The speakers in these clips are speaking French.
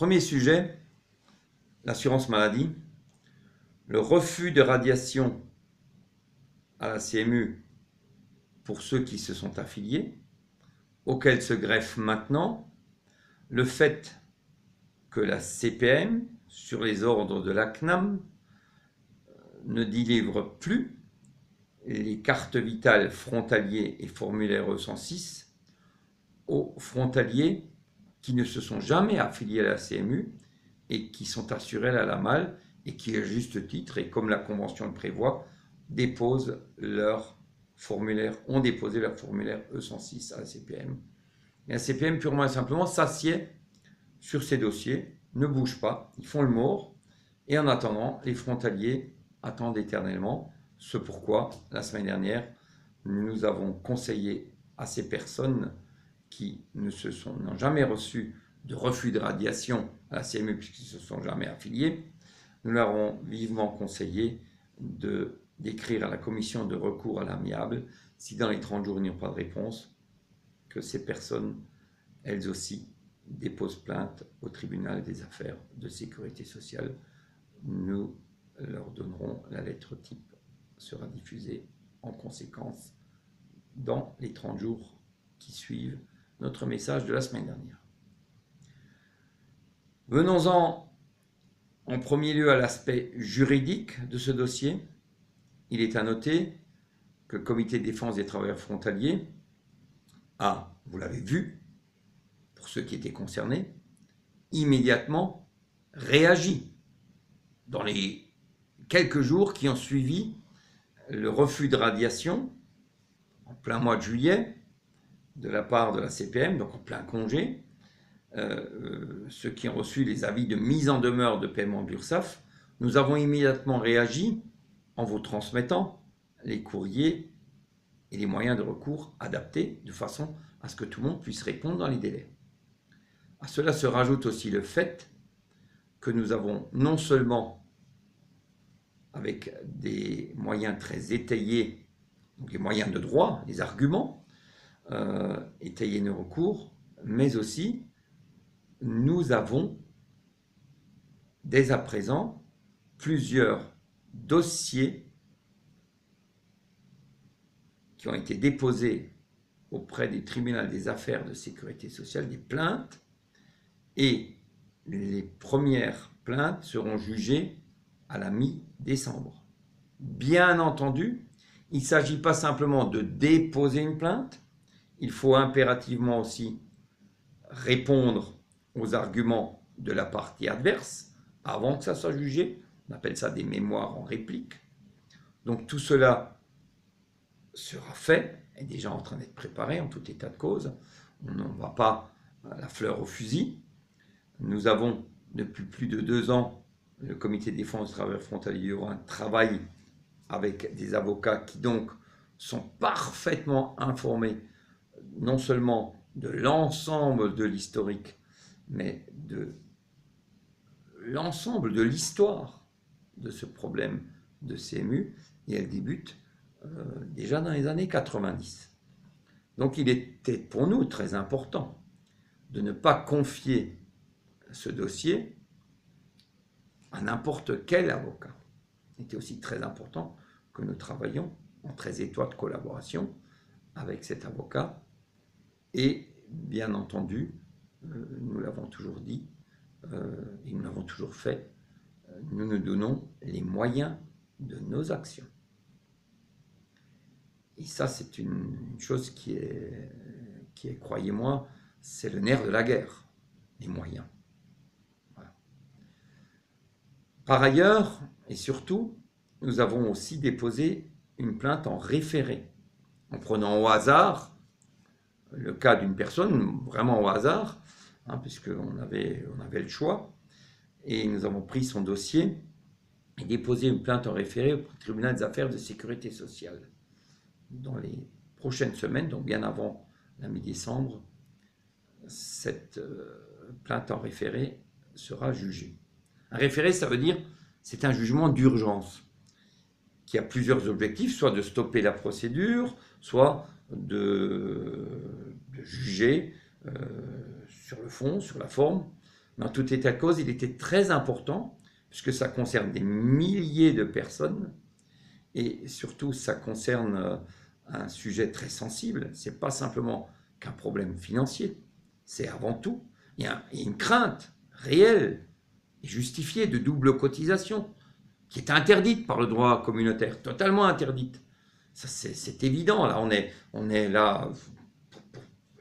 Premier sujet, l'assurance maladie. Le refus de radiation à la CMU pour ceux qui se sont affiliés, auquel se greffe maintenant le fait que la CPM, sur les ordres de la CNAM, ne délivre plus les cartes vitales frontaliers et formulaire E106 aux frontaliers qui ne se sont jamais affiliés à la CMU et qui sont assurés à la MAL et qui, à juste titre, et comme la Convention le prévoit, ont déposé leur formulaire E106 à la CPM. Et la CPM, purement et simplement, s'assied sur ces dossiers, ne bouge pas, ils font le mort, et en attendant, les frontaliers attendent éternellement. Ce pourquoi, la semaine dernière, nous avons conseillé à ces personnes qui n'ont jamais reçu de refus de radiation à la CMU puisqu'ils ne se sont jamais affiliés, nous leur avons vivement conseillé d'écrire à la commission de recours à l'amiable, si dans les 30 jours ils n'ont pas de réponse, que ces personnes, elles aussi, déposent plainte au tribunal des affaires de sécurité sociale. Nous leur donnerons la lettre type, sera diffusée en conséquence dans les 30 jours qui suivent notre message de la semaine dernière. Venons-en en premier lieu à l'aspect juridique de ce dossier. Il est à noter que le Comité de défense des travailleurs frontaliers a, vous l'avez vu, pour ceux qui étaient concernés, immédiatement réagi dans les quelques jours qui ont suivi le refus de radiation en plein mois de juillet de la part de la CPM, donc en plein congé. Ceux qui ont reçu les avis de mise en demeure de paiement d'URSSAF, nous avons immédiatement réagi en vous transmettant les courriers et les moyens de recours adaptés de façon à ce que tout le monde puisse répondre dans les délais. À cela se rajoute aussi le fait que nous avons non seulement, avec des moyens très étayés, donc les moyens de droit, les arguments, étayer nos recours, mais aussi nous avons dès à présent plusieurs dossiers qui ont été déposés auprès du tribunal des affaires de sécurité sociale, des plaintes, et les premières plaintes seront jugées à la mi-décembre. Bien entendu, il ne s'agit pas simplement de déposer une plainte, il faut impérativement aussi répondre aux arguments de la partie adverse avant que ça soit jugé. On appelle ça des mémoires en réplique. Donc tout cela sera fait, est déjà en train d'être préparé en tout état de cause. On n'en va pas à la fleur au fusil. Nous avons depuis plus de 2 ans, le Comité de défense des travailleurs frontaliers du Rhône travaille avec des avocats qui donc sont parfaitement informés non seulement de l'ensemble de l'historique, mais de l'ensemble de l'histoire de ce problème de CMU, et elle débute déjà dans les années 90. Donc il était pour nous très important de ne pas confier ce dossier à n'importe quel avocat. Il était aussi très important que nous travaillions en très étroite collaboration avec cet avocat. Et bien entendu, nous l'avons toujours dit, et nous l'avons toujours fait, nous nous donnons les moyens de nos actions. Et ça, c'est une chose qui est, croyez-moi, c'est le nerf de la guerre, les moyens. Voilà. Par ailleurs, et surtout, nous avons aussi déposé une plainte en référé, en prenant au hasard le cas d'une personne, vraiment au hasard, puisqu'on avait le choix, et nous avons pris son dossier et déposé une plainte en référé au tribunal des affaires de sécurité sociale. Dans les prochaines semaines, donc bien avant la mi-décembre, cette plainte en référé sera jugée. Un référé, ça veut dire c'est un jugement d'urgence qui a plusieurs objectifs, soit de stopper la procédure, soit de juger sur le fond, sur la forme, Mais en tout état de cause, il était très important, puisque ça concerne des milliers de personnes, et surtout ça concerne un sujet très sensible. Ce n'est pas simplement qu'un problème financier, c'est avant tout, il y a une crainte réelle et justifiée de double cotisation, qui est interdite par le droit communautaire, totalement interdite. Ça, c'est évident, là, on est là,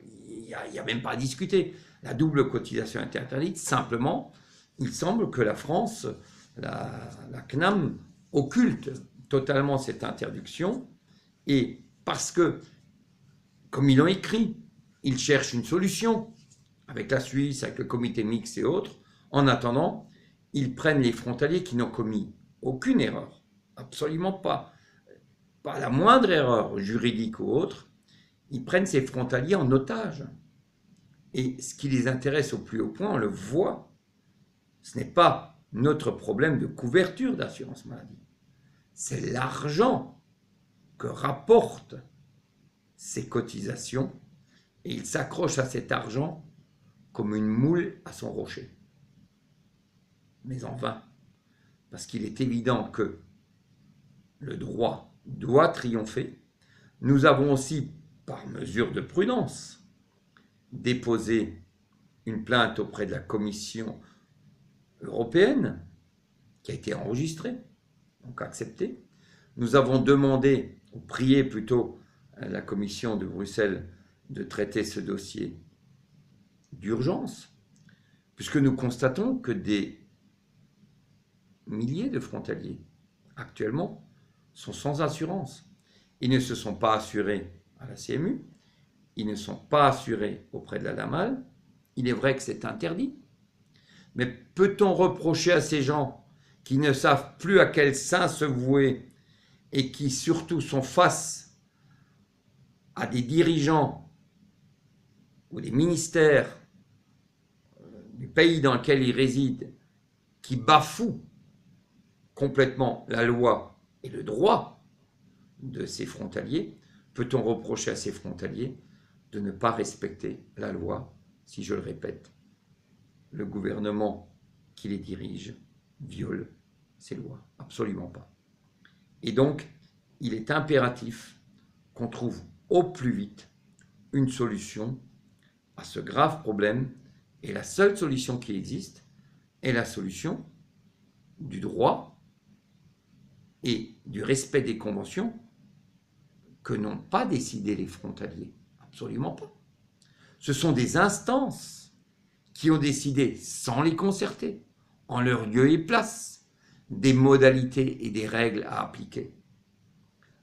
il n'y a même pas à discuter. La double cotisation est interdite, simplement, il semble que la France, la CNAM, occulte totalement cette interdiction, et parce que, comme ils l'ont écrit, ils cherchent une solution, avec la Suisse, avec le comité mixte et autres, en attendant, ils prennent les frontaliers qui n'ont commis aucune erreur, absolument pas la moindre erreur juridique ou autre, ils prennent ces frontaliers en otage. Et ce qui les intéresse au plus haut point, on le voit, ce n'est pas notre problème de couverture d'assurance maladie, c'est l'argent que rapportent ces cotisations, et ils s'accrochent à cet argent comme une moule à son rocher. Mais en vain, parce qu'il est évident que le droit doit triompher. Nous avons aussi, par mesure de prudence, déposé une plainte auprès de la Commission européenne, qui a été enregistrée, donc acceptée. Nous avons demandé, ou prié plutôt, à la Commission de Bruxelles de traiter ce dossier d'urgence, puisque nous constatons que des milliers de frontaliers, actuellement, sont sans assurance. Ils ne se sont pas assurés à la CMU, ils ne sont pas assurés auprès de la DAMAL. Il est vrai que c'est interdit, mais peut-on reprocher à ces gens qui ne savent plus à quel saint se vouer et qui surtout sont face à des dirigeants ou des ministères du pays dans lequel ils résident qui bafouent complètement la loi et le droit de ces frontaliers, peut-on reprocher à ces frontaliers de ne pas respecter la loi, si je le répète, le gouvernement qui les dirige viole ces lois? Absolument pas. Et donc, il est impératif qu'on trouve au plus vite une solution à ce grave problème, et la seule solution qui existe est la solution du droit et du respect des conventions que n'ont pas décidé les frontaliers. Absolument pas. Ce sont des instances qui ont décidé, sans les concerter, en leur lieu et place, des modalités et des règles à appliquer.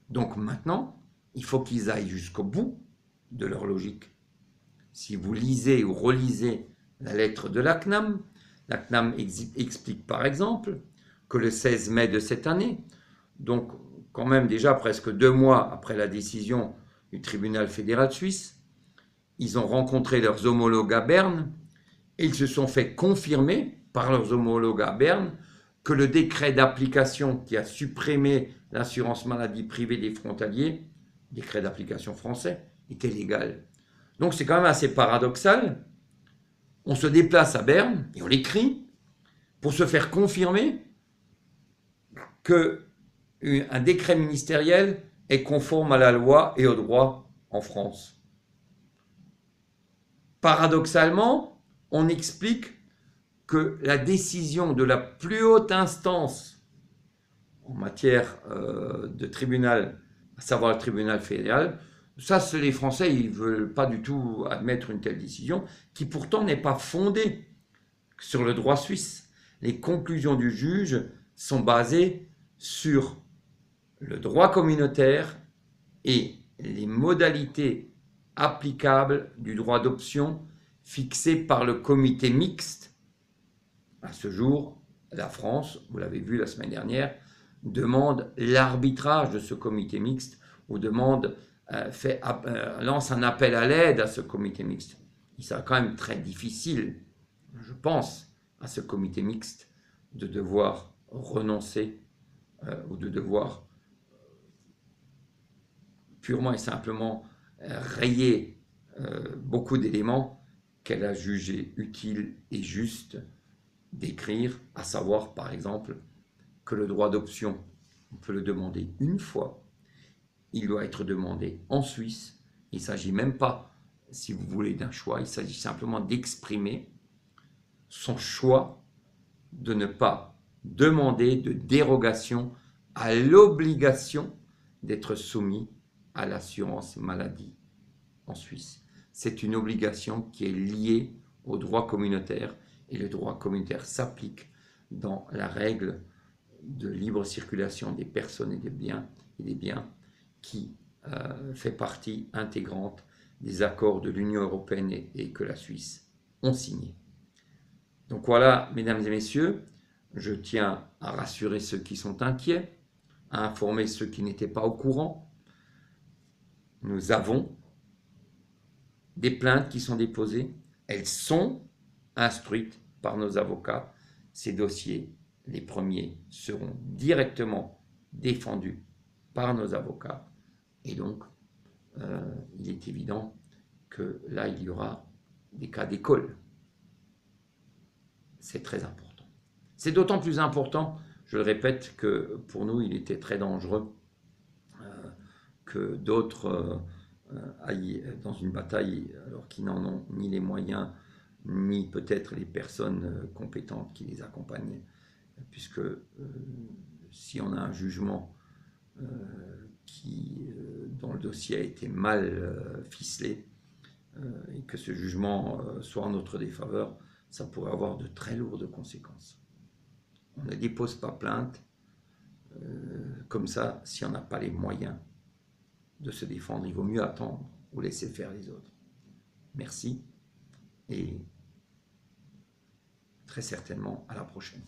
Donc maintenant, il faut qu'ils aillent jusqu'au bout de leur logique. Si vous lisez ou relisez la lettre de la CNAM explique par exemple que le 16 mai de cette année, donc quand même déjà presque 2 mois après la décision du tribunal fédéral suisse, ils ont rencontré leurs homologues à Berne et ils se sont fait confirmer par leurs homologues à Berne que le décret d'application qui a supprimé l'assurance maladie privée des frontaliers, décret d'application français, était légal. Donc c'est quand même assez paradoxal. On se déplace à Berne et on l'écrit pour se faire confirmer qu'un décret ministériel est conforme à la loi et au droit en France. Paradoxalement, on explique que la décision de la plus haute instance en matière de tribunal, à savoir le tribunal fédéral, ça, les Français, ils ne veulent pas du tout admettre une telle décision, qui pourtant n'est pas fondée sur le droit suisse. Les conclusions du juge sont basées sur le droit communautaire et les modalités applicables du droit d'option fixées par le comité mixte. À ce jour, la France, vous l'avez vu la semaine dernière, demande l'arbitrage de ce comité mixte ou lance un appel à l'aide à ce comité mixte. Il sera quand même très difficile, je pense, à ce comité mixte de devoir renoncer ou de devoir purement et simplement rayer beaucoup d'éléments qu'elle a jugé utile et juste d'écrire, à savoir par exemple que le droit d'option, on peut le demander une fois, il doit être demandé en Suisse, il ne s'agit même pas, si vous voulez, d'un choix, il s'agit simplement d'exprimer son choix de ne pas demander de dérogation à l'obligation d'être soumis à l'assurance maladie en Suisse. C'est une obligation qui est liée au droit communautaire et le droit communautaire s'applique dans la règle de libre circulation des personnes et des biens qui fait partie intégrante des accords de l'Union européenne et que la Suisse ont signé. Donc voilà, mesdames et messieurs, je tiens à rassurer ceux qui sont inquiets, à informer ceux qui n'étaient pas au courant. Nous avons des plaintes qui sont déposées, elles sont instruites par nos avocats. Ces dossiers, les premiers, seront directement défendus par nos avocats. Et donc, il est évident que là, il y aura des cas d'école. C'est très important. C'est d'autant plus important, je le répète, que pour nous, il était très dangereux que d'autres aillent dans une bataille alors qu'ils n'en ont ni les moyens, ni peut-être les personnes compétentes qui les accompagnent. Puisque si on a un jugement dont le dossier a été mal ficelé, et que ce jugement soit en notre défaveur, ça pourrait avoir de très lourdes conséquences. On ne dépose pas plainte comme ça si on n'a pas les moyens de se défendre. Il vaut mieux attendre ou laisser faire les autres. Merci et très certainement à la prochaine.